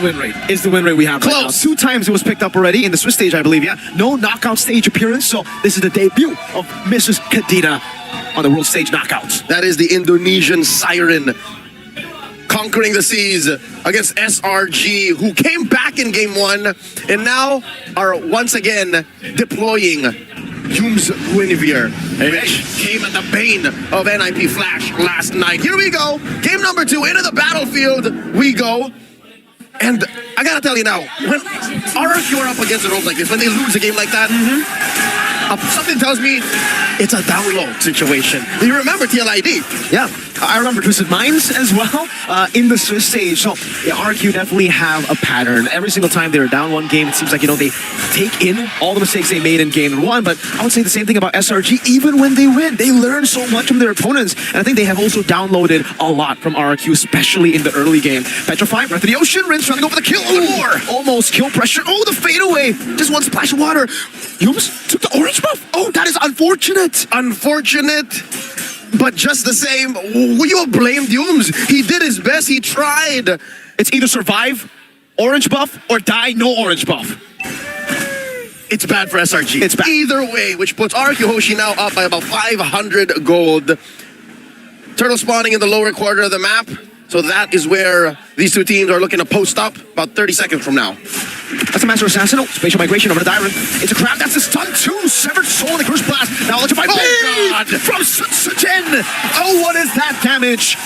the win rate. Is the win rate we have right now. Close. 2 times it was picked up already in the Swiss stage, I believe, yeah. No knockout stage appearance, so this is the debut of Mrs. Kadina on the world stage knockouts. That is the Indonesian siren conquering the seas against SRG, who came back in game 1 and now are once again deploying Humes Guinevere, which came at the bane of NIP Flash last night. Here we go. Game number 2, into the battlefield we go. And I gotta tell you now, when RRQ are up against a role like this, when they lose a game like that, something tells me it's a down low situation. Do you remember TLID? Yeah, I remember Twisted Minds as well in the Swiss stage. So yeah, RRQ definitely have a pattern. Every single time they're down 1 game, it seems like, they take in all the mistakes they made in game 1. But I would say the same thing about SRG. Even when they win, they learn so much from their opponents. And I think they have also downloaded a lot from RRQ, especially in the early game. Petrify, Breath of the Ocean, Rinse trying to go for the kill. More. Almost kill pressure. Oh, the fadeaway. Just 1 splash of water. Humes took the orange buff. Oh, that is unfortunate. Unfortunate, but just the same, you have blamed Humes. He did his best. He tried. It's either survive, orange buff, or die, no orange buff. It's bad for SRG. It's bad. Either way, which puts RRQ Hoshi now up by about 500 gold. Turtle spawning in the lower quarter of the map. So that is where these 2 teams are looking to post up about 30 seconds from now. That's a Master Assassin. Oh, spatial migration over to Dyron. It's a crab. That's a stun too. Severed soul in the curse blast. Now electrified God. From Sujen. Oh, what is that damage?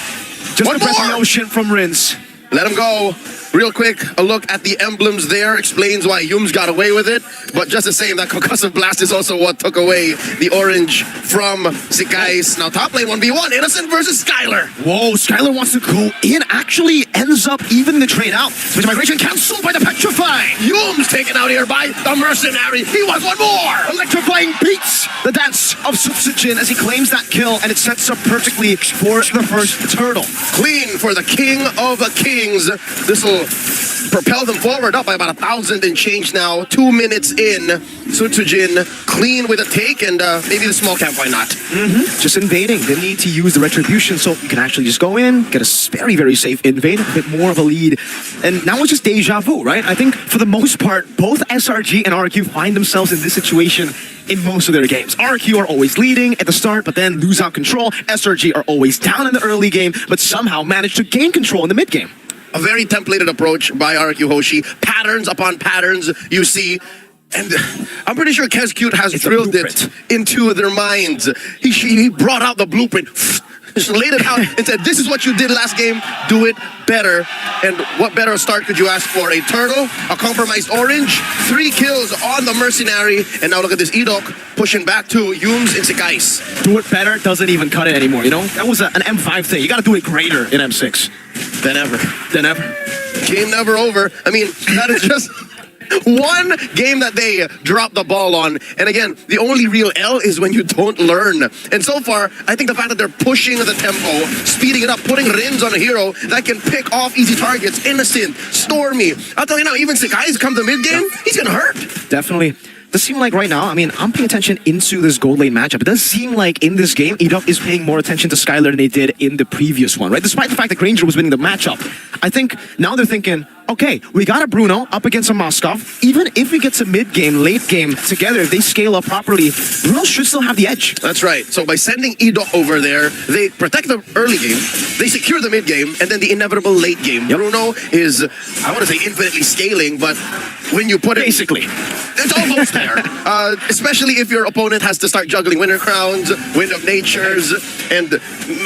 Just One the breath of the more. ocean from Rinse. Let him go. Real quick, a look at the emblems there explains why Humes got away with it. But just the same, that concussive blast is also what took away the orange from Zikais. Now top lane 1v1, Innocent versus Skylar. Whoa, Skylar wants to go in. Actually ends up even the trade out. Spatial migration cancelled by the Petrify. Humes taken out here by the Mercenary. He wants one more. Electrifying beats the dance of Sutsujin as he claims that kill, and it sets up perfectly for the first turtle. Clean for the King of Kings. This will propel them forward up by about 1,000 and change now. 2 minutes in. Sutsujin clean with a take, and maybe the small camp, why not? Just invading. They need to use the retribution, so you can actually just go in, get a very, very safe invade, a bit more of a lead. And now it's just deja vu, right? I think for the most part, both SRG and RRQ find themselves in this situation in most of their games. RRQ are always leading at the start, but then lose out control. SRG are always down in the early game, but somehow manage to gain control in the mid game. A very templated approach by RRQ Hoshi. Patterns upon patterns you see. And I'm pretty sure Kescute has drilled it into their minds. He brought out the blueprint, just laid it out and said, this is what you did last game, do it better. And what better start could you ask for? A turtle, a compromised orange, 3 kills on the Mercenary, and now look at this Edok pushing back to Humes and Zikais. Do it better doesn't even cut it anymore, That was an M5 thing. You gotta do it greater in M6. Than ever. Than ever. Game never over. I mean, that is just one game that they dropped the ball on. And again, the only real L is when you don't learn. And so far, I think the fact that they're pushing the tempo, speeding it up, putting Rins on a hero that can pick off easy targets, Innocent, Stormy. I'll tell you now, even Zikais come to mid-game, he's gonna hurt. Definitely. Does seem like right now, I'm paying attention into this gold lane matchup. It does seem like in this game, Edok is paying more attention to Skylar than they did in the previous one, right? Despite the fact that Granger was winning the matchup. I think now they're thinking, okay, we got a Bruno up against a Moskov. Even if we get to mid-game, late game together, if they scale up properly, Bruno should still have the edge. That's right. So by sending Edok over there, they protect the early game, they secure the mid-game, and then the inevitable late game. Yep. Bruno is, I want to say infinitely scaling, but when you put it... Basically. It's almost there. Especially if your opponent has to start juggling Winter Crowns, Wind of Natures, and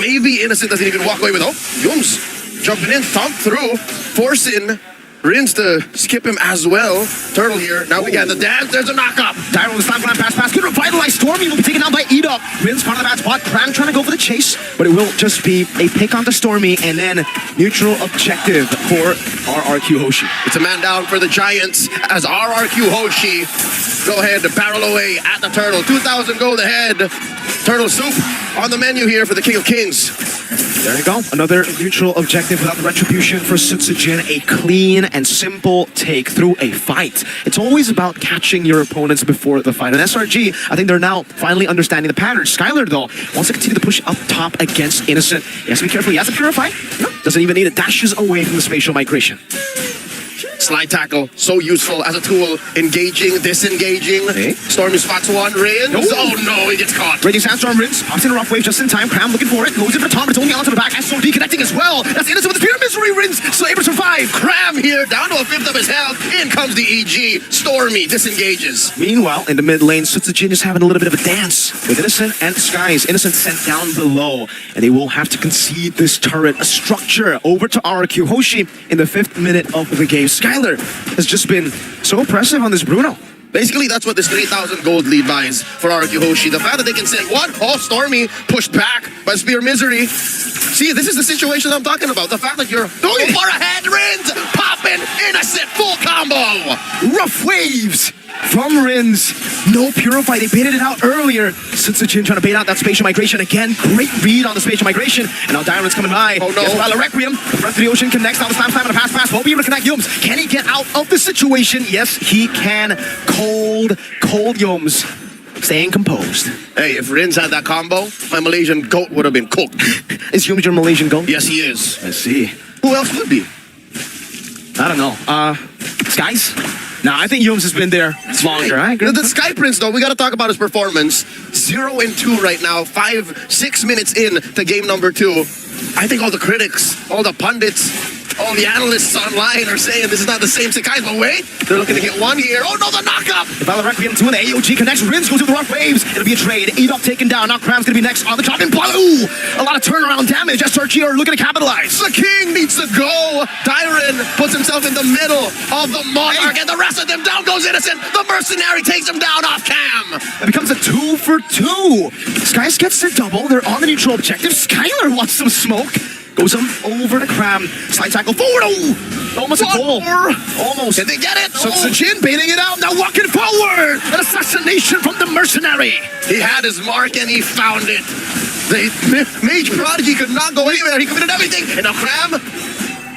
maybe Innocent doesn't even walk away with, Humes jumping in, thump through, forcing Rins to skip him as well. Turtle here. Now we got the dance. There's a knock-up. Dyron with 5 pass. Could revitalize Stormy. Will be taken out by Edok. Rins part of the bad spot. Cram trying to go for the chase, but it will just be a pick onto Stormy and then neutral objective for RRQ Hoshi. It's a man down for the Giants as RRQ Hoshi go ahead to barrel away at the Turtle. 2,000 gold ahead. Turtle soup on the menu here for the King of Kings. There you go. Another neutral objective without the retribution for Sutsujin. A clean and simple take through a fight. It's always about catching your opponents before the fight. And SRG, I think they're now finally understanding the pattern. Skylar, though, wants to continue to push up top against Innocent. He has to be careful. He has to purify. No, doesn't even need it. Dashes away from the spatial migration. Slide tackle, so useful as a tool. Engaging, disengaging. Okay. Stormy spots one, Rins. No. Oh no, he gets caught. Raging Sandstorm Rins, pops in a rough wave just in time. Cram looking for it, goes in for Tom, but it's only onto the back. SOD connecting as well. That's Innocent with the Fear of Misery. Rins still able to survive. Cram here, down to a fifth of his health. In comes the EG. Stormy disengages. Meanwhile, in the mid lane, Sutsujin is having a little bit of a dance with Innocent and Skies. Innocent sent down below, and they will have to concede this turret, a structure, over to RRQ Hoshi in the 5th minute of the game. Skylar has just been so impressive on this Bruno. Basically, that's what this 3,000 gold lead buys for RRQ Hoshi. The fact that they can say, what? Oh, Stormy pushed back by Spear Misery. See, this is the situation I'm talking about. The fact that you're going far ahead, Rins, popping, Innocent, full combo. Rough waves from Rins. No Purify. They baited it out earlier. Sutsujin trying to bait out that spatial migration again. Great read on the spatial migration. And now Diamond's coming by. Oh no. Yes, Requiem. The breath of the ocean connects. Now the slam and a pass. Won't be able to connect Yums. Can he get out of the situation? Yes, he can. Cold Yums. Staying composed. Hey, if Rins had that combo, my Malaysian goat would have been cooked. Is Yums your Malaysian goat? Yes, he is. I see. Who else would be? I don't know. Skies? Nah, I think Yums has been there longer. Right? The Sky Prince, though, we got to talk about his performance. 0-2 right now, 5-6 minutes in to game number 2. I think all the critics, all the pundits, all the analysts online are saying this is not the same Sakai, but wait, they're looking to get one here. Oh no, the knockup! Requiem 2 and the AOG connects. Rins goes with the rough waves. It'll be a trade. Edok taken down. Now Cram's gonna be next on the top. And Ooh, a lot of turnaround damage. SRG are looking to capitalize. The king needs to go. Dyron puts himself in the middle of the Monarch, and the rest of them down goes Innocent. The mercenary takes him down off cam. It becomes a 2 for 2. Skies gets their double. They're on the neutral objective. Skylar wants some smoke. Goes over to Cram. Slide tackle forward. Oh, almost a goal. Almost. Did they get it? So Sutsujin baiting it out. Now walking forward. An assassination from the mercenary. He had his mark and he found it. The Mage Prodigy could not go anywhere. He committed everything. And now Cram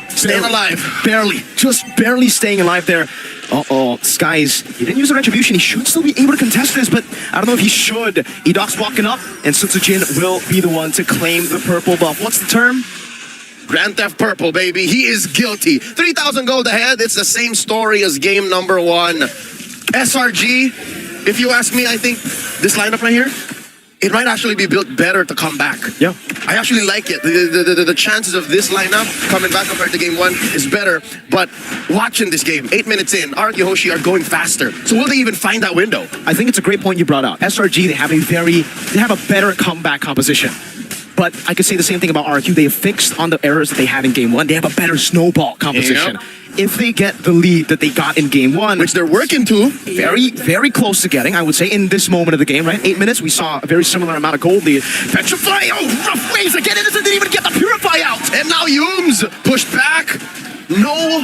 staying alive. Barely. Just barely staying alive there. Uh-oh, Skies, he didn't use the retribution. He should still be able to contest this, but I don't know if he should. Edok's walking up, and Sutsujin will be the one to claim the purple buff. What's the term? Grand Theft Purple, baby. He is guilty. 3,000 gold ahead. It's the same story as game number 1. SRG, if you ask me, I think this lineup right here, it might actually be built better to come back. Yeah. I actually like it. The chances of this lineup coming back compared to game 1 is better. But watching this game, 8 minutes in, RRQ Hoshi are going faster. So will they even find that window? I think it's a great point you brought out. SRG, they have a better comeback composition. But I could say the same thing about RRQ. They have fixed on the errors that they had in game 1. They have a better snowball composition. Yep. If they get the lead that they got in game 1, which they're working to. Very, very close to getting, I would say, in this moment of the game, right? 8 minutes, we saw a very similar amount of gold lead. Petrify, oh, rough waves again. Innocent didn't even get the Purify out. And now Yums pushed back. No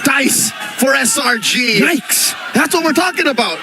dice for SRG. Yikes. That's what we're talking about.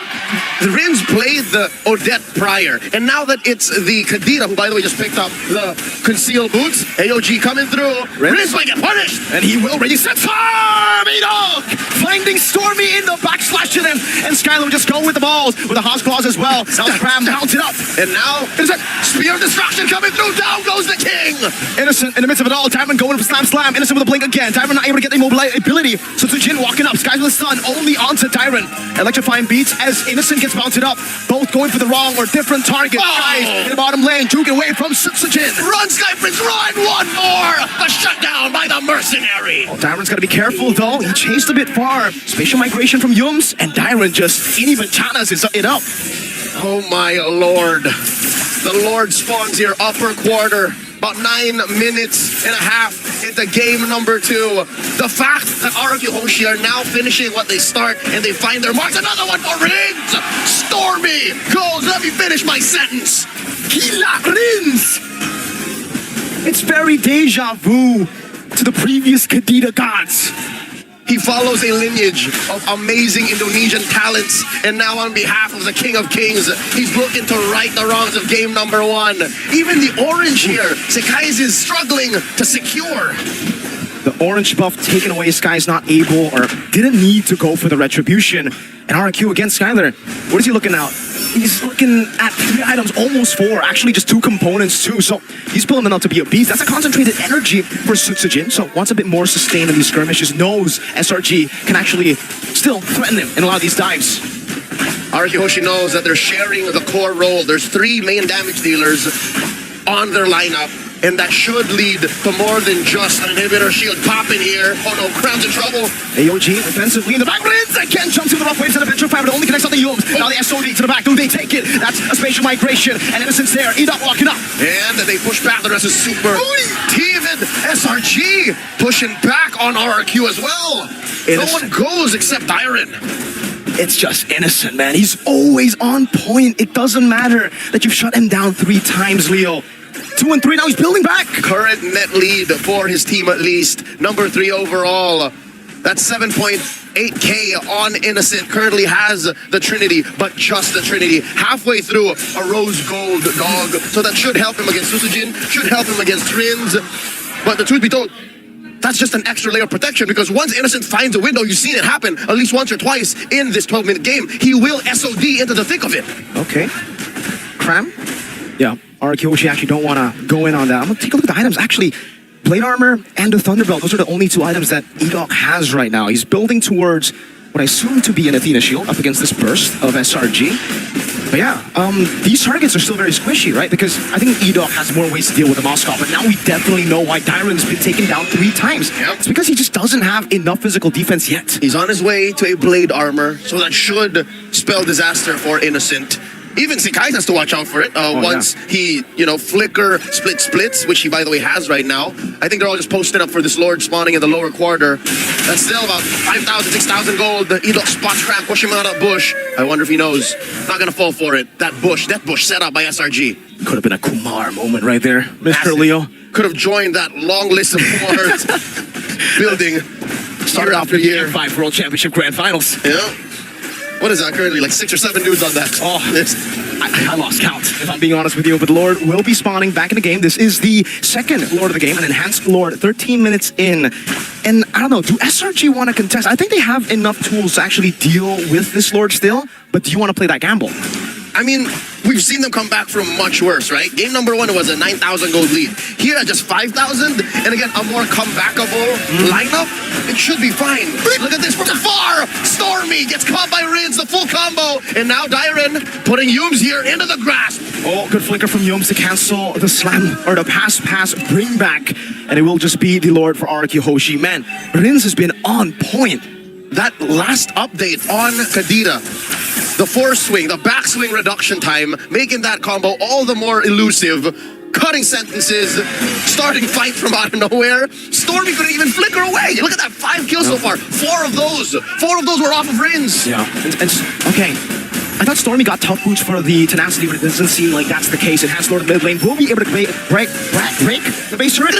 The Rins played the Odette prior, and now that it's the Kadira, who by the way just picked up the concealed boots, AOG coming through, Rins might get punished! And he will ready set Dog! Finding Stormy in the backslash to them, and Skylar will just go with the balls, with the House Claws as well. Now Cram mounted up. And now, Innocent, Spear of Destruction coming through, down goes the king! Innocent in the midst of it all, Diamond going for slam, Innocent with a blink again, Diamond not able to get the mobility, so Sutsujin walking up, Skies with the stun, only onto Diamond. Electrifying beats as Innocent gets mounted up, both going for the wrong or different target. Skies in the bottom lane, juking away from Sutsujin. Run, Sky Prince, run! One more! A shutdown by the mercenary! Oh, Diamond's got to be careful though, he chased a bit far. Spatial migration from Yums, and Diamond just Inivanchanas is it up. Oh my lord. The Lord spawns here, upper quarter. About 9 minutes and a half into game number 2. The fact that RRQ Hoshi are now finishing what they start and they find their marks. Another one for Rins! Stormy goes, let me finish my sentence. Kila Rins! It's very deja vu to the previous Kadita gods. He follows a lineage of amazing Indonesian talents, and now on behalf of the King of Kings, he's looking to right the wrongs of game number 1. Even the orange here, Sekai's is struggling to secure. The orange buff taken away, Sky's not able or didn't need to go for the retribution. And RRQ against Skylar, what is he looking out? He's looking at 3 items, almost 4. Actually, just 2 components too. So he's pulling them out to be a beast. That's a concentrated energy for Sutsujin. So wants a bit more sustain in these skirmishes. Knows SRG can actually still threaten him in a lot of these dives. RRQ Hoshi knows that they're sharing the core role. There's 3 main damage dealers on their lineup, and that should lead to more than just an inhibitor shield popping here. Oh no, Crown's in trouble. AOG defensively in the back. Rins again jumps into the rough waves and a Venture Fire, but only connects on the Yums. Now the SOD to the back. Do they take it? That's a spatial migration, and Innocent's there. Edok walking up. And they push back. The rest is super. Teven SRG pushing back on RRQ as well. No one goes except Dyron. It's just Innocent, man. He's always on point. It doesn't matter that you've shut him down 3 times, Leo. 2 and 3 now. He's building back. Current net lead for his team at least. Number 3 overall. That's 7.8k on Innocent. Currently has the Trinity, but just the Trinity. Halfway through a rose gold dog. So that should help him against Susujin. Should help him against Rins. But the truth be told, that's just an extra layer of protection, because once Innocent finds a window, you've seen it happen at least once or twice in this 12-minute game, he will SOD into the thick of it. Okay. Cram? Yeah. RRQ Hoshi actually don't want to go in on that. I'm going to take a look at the items. Actually, Blade Armor and the Thunderbelt, those are the only 2 items that Edok has right now. He's building towards what I assume to be an Athena shield up against this burst of SRG. But yeah, these targets are still very squishy, right? Because I think Edok has more ways to deal with the Moscow, but now we definitely know why Dyron's been taken down 3 times. Yep. It's because he just doesn't have enough physical defense yet. He's on his way to a Blade Armor, so that should spell disaster for Innocent. Even Sekai has to watch out for it. Once he, flicker splits, which he, by the way, has right now. I think they're all just posting up for this Lord spawning in the lower quarter. That's still about 5,000, 6,000 gold. The Edok spots Cram, push him out of that bush. I wonder if he knows. Not gonna fall for it. That bush set up by SRG. Could have been a Kumar moment right there, Mr. Leo. Could have joined that long list of wards building Started off with year 5 World Championship Grand Finals. Yeah. What is that currently? Like 6 or 7 dudes on that. Oh, I lost count, if I'm being honest with you. But Lord will be spawning back in the game. This is the second Lord of the game, an enhanced Lord, 13 minutes in. And I don't know, do SRG want to contest? I think they have enough tools to actually deal with this Lord still, but do you want to play that gamble? I mean, we've seen them come back from much worse, right? Game number 1 was a 9,000 gold lead. Here at just 5,000, and again, a more comebackable lineup, it should be fine. Look at this from afar! Stormy gets caught by Rins, the full combo, and now Dyron putting Yums here into the grasp. Oh, good flicker from Yums to cancel the slam, or the pass, bring back, and it will just be the Lord for RRQ Hoshi. Man, Rins has been on point. That last update on Kadira, the force swing, the backswing reduction time, making that combo all the more elusive, cutting sentences, starting fight from out of nowhere. Stormy couldn't even flicker away. Look at that, 5 kills so far. 4 of those were off of Rins. Yeah, okay. I thought Stormy got tough boots for the tenacity, but it doesn't seem like that's the case. Enhanced Lord mid lane will be able to break the base turret.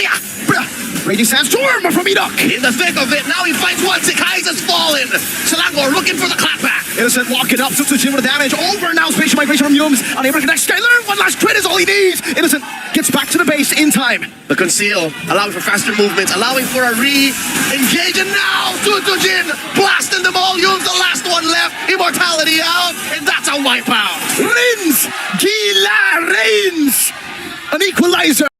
Raging Sandstorm from Edok. In the thick of it, now he fights once. Kai's has fallen. Selangor looking for the clapback. Innocent walking up, Sutsujin with the damage. Over now, spatial migration from Yums. Unable to connect. Skyler, 1 last crit is all he needs. Innocent gets back to the base in time. The conceal, allowing for faster movements, allowing for a re-engage, and now Sutsujin blasting them all. Yums, the last one left. Immortality out, and that's a wipeout. Rins! Gila Rins! An equalizer.